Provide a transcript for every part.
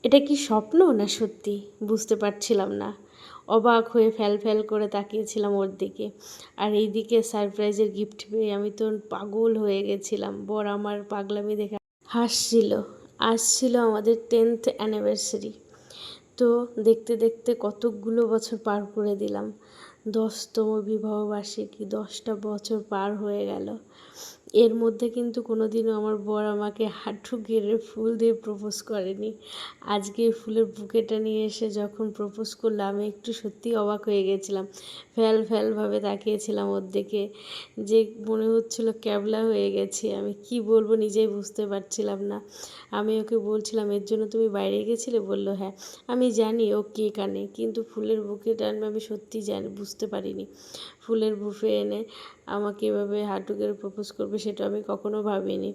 এটা কি স্বপ্ন না সত্যি বুঝতে পারছিলাম না। অবাক হয়ে ফ্যাল ফ্যাল করে তাকিয়েছিলাম ওর দিকে। আর এই দিকে সারপ্রাইজের গিফট পেয়ে আমি তো পাগল হয়ে গেছিলাম। বর আমার পাগলামি দেখে হাসছিল। আজ ছিল আমাদের 10th অ্যানিভার্সারি। তো দেখতে দেখতে কতকগুলো বছর পার করে দিলাম। 10তম বিবাহবার্ষিকী, 10টা বছর পার হয়ে গেল। এর মধ্যে কিন্তু কোনোদিনও আমার বর আমাকে হাঁটু গেড়ে ফুল দিয়ে প্রপোজ করেনি। আজকে ফুলের বুকেটা নিয়ে এসে যখন প্রপোজ করলো, আমি একটু সত্যিই অবাক হয়ে গেছিলাম। ফ্যাল ফ্যালভাবে তাকিয়েছিলাম ওর দিকে, যে মনে হচ্ছিল ক্যাবলা হয়ে গেছি। আমি কি বলবো নিজেই বুঝতে পারছিলাম না। আমি ওকে বলছিলাম, এর জন্য তুমি বাইরে গেছিলে? বললো হ্যাঁ। আমি জানি ও কে কানে, কিন্তু ফুলের বুকেটা আনবে আমি সত্যি জানি, বুঝতে পারিনি। ফুলের বুফে এনে আমাকে এভাবে হাঁটু গেড়ে প্রপোজ করবে সেটা আমি কখনো ভাবিনি।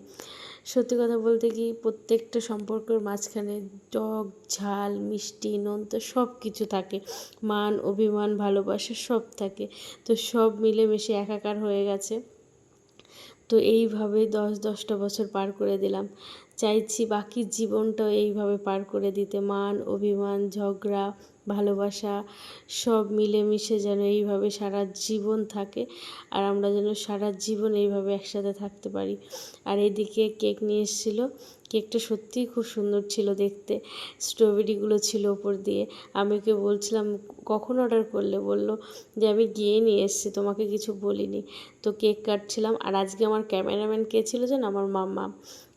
সত্যি কথা বলতে কি, প্রত্যেকটা সম্পর্কের মাঝখানে টক ঝাল মিষ্টি নোনতা সব কিছু থাকে। মান অভিমান ভালোবাসা সব থাকে। তো সব মিলেমিশে একাকার হয়ে গেছে। তো এইভাবেই 10টা বছর পার করে দিলাম। চাইছি বাকি জীবনটাও এইভাবে পার করে দিতে। মান অভিমান ঝগড়া ভালোবাসা সব মিলেমিশে যেন এইভাবে সারা জীবন থাকে। আর আমরা যেন সারা জীবন এইভাবে একসাথে থাকতে পারি। আর এদিকে কেক নিয়ে এসেছিলো। কেকটা সত্যিই খুব সুন্দর ছিল দেখতে। স্ট্রবেরিগুলো ছিল ওপর দিয়ে। আমি ওকে বলছিলাম কখন অর্ডার করলে? বললো যে আমি গিয়ে নিয়ে এসেছি, তোমাকে কিছু বলিনি। তো কেক কাটছিলাম। আর আজকে আমার ক্যামেরাম্যান কে ছিল যেন? আমার মাম্মাম।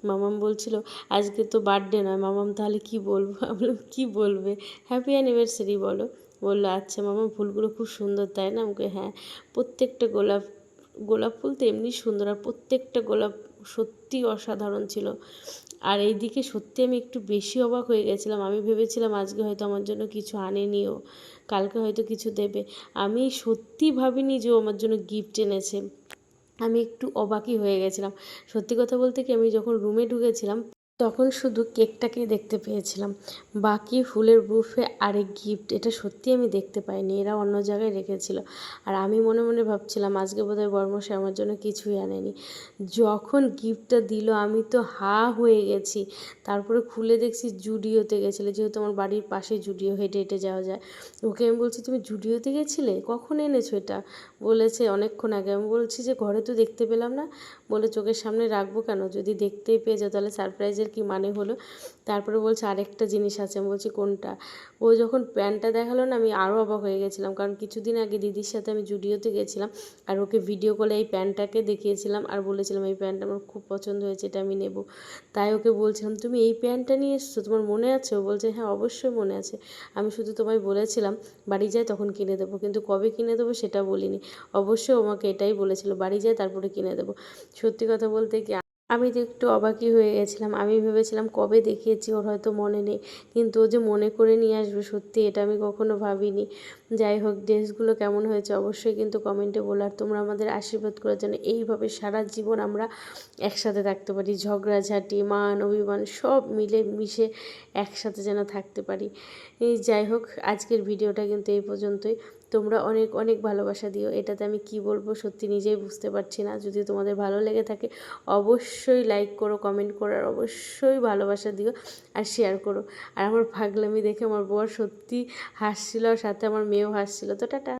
মামাম বলছিল আজকে তো বার্থডে নয়। মামাম তাহলে কি বলবো? আমি বললাম কী বলবে? হ্যাপি অ্যানিভার্সারি বলো। বললো আচ্ছা মামাম, ফুলগুলো খুব সুন্দর তাই না? আমাকে হ্যাঁ। প্রত্যেকটা গোলাপ ফুল তো এমনি সুন্দর, আর প্রত্যেকটা গোলাপ সত্যি অসাধারণ ছিল। আর এইদিকে সত্যি আমি একটু বেশি অবাক হয়ে গেছিলাম। আমি ভেবেছিলাম আজকে হয়তো আমার জন্য কিছু আনেনিও, কালকে হয়তো কিছু দেবে। আমি সত্যি ভাবিনি যে ও আমার জন্য গিফট এনেছে। আমি একটু অবাকই হয়ে গেছিলাম। সত্যি কথা বলতে কি, আমি যখন রুমে ঢুকেছিলাম তখন শুধু কেকটাকেই দেখতে পেয়েছিলাম। বাকি ফুলের বুফে আর এই গিফট, এটা সত্যি আমি দেখতে পাইনি। এরা অন্য জায়গায় রেখেছিল। আর আমি মনে মনে ভাবছিলাম আজকে বোধহয় বর্মশাই আমার জন্য কিছুই আনেনি। যখন গিফটটা দিল আমি তো হা হয়ে গেছি। তারপরে খুলে দেখছি জুডিওতে গেছিলো, যেহেতু আমার বাড়ির পাশে জুডিও, হেঁটে হেঁটে যাওয়া যায়। ওকে আমি বলছি তুমি জুডিওতে গেছিলে? কখন এনেছো এটা? বলেছে অনেকক্ষণ আগে। আমি বলছি যে ঘরে তো দেখতে পেলাম না। বলে চোখের সামনে রাখবো কেন? যদি দেখতেই পেয়ে যাও তাহলে সারপ্রাইজের কি মানে হলো? তারপরে বলছে আরেকটা জিনিস আছে। আমি বলছি কোনটা? ও যখন প্যান্টটা দেখালো না, আমি আরও অবাক হয়ে গেছিলাম। কারণ কিছুদিন আগে দিদির সাথে আমি জুডিওতে গেছিলাম, আর ওকে ভিডিও কলে এই প্যান্টটাকে দেখিয়েছিলাম আর বলেছিলাম এই প্যান্টটা আমার খুব পছন্দ হয়েছে, এটা আমি নেব। তাই ওকে বলছিলাম তুমি এই প্যান্টটা নিয়ে এসছো, তোমার মনে আছে? ও বলছে হ্যাঁ অবশ্যই মনে আছে। আমি শুধু তোমায় বলেছিলাম বাড়ি যায় তখন কিনে দেবো, কিন্তু কবে কিনে দেবো সেটা বলিনি। অবশ্যই আমাকে এটাই বলেছিল বাড়ি যায় তারপরে কিনে দেবো। সত্যি কথা বলতে কি, আমি তো একটু অবাকই হয়ে গেছিলাম। আমি ভেবেছিলাম কবে দেখিয়েছি ওর হয়তো মনে নেই, কিন্তু ও যে মনে করে নিয়ে আসবে সত্যি এটা আমি কখনো ভাবিনি। যাই হোক, ড্রেসগুলো কেমন হয়েছে অবশ্যই কিন্তু কমেন্টে বলো। আর তোমরা আমাদের আশীর্বাদ করে যেন এইভাবে সারা জীবন আমরা একসাথে থাকতে পারি। ঝগড়াঝাঁটি মান অভিমান সব মিলে মিশে একসাথে যেন থাকতে পারি। এই যাই হোক, আজকের ভিডিওটা কিন্তু এই পর্যন্তই। তোমরা অনেক অনেক ভালোবাসা দিও। এটাতে আমি কি বলবো সত্যি নিজেই বুঝতে পারছি না। যদি তোমাদের ভালো লেগে থাকে অবশ্যই লাইক করো, কমেন্ট করো, আর অবশ্যই ভালোবাসা দিও আর শেয়ার করো। আর আমার পাগলামি দেখে আমার বর সত্যি হাসছিল, আর সাথে আমার মেয়েও হাসছিল। তো টাটা।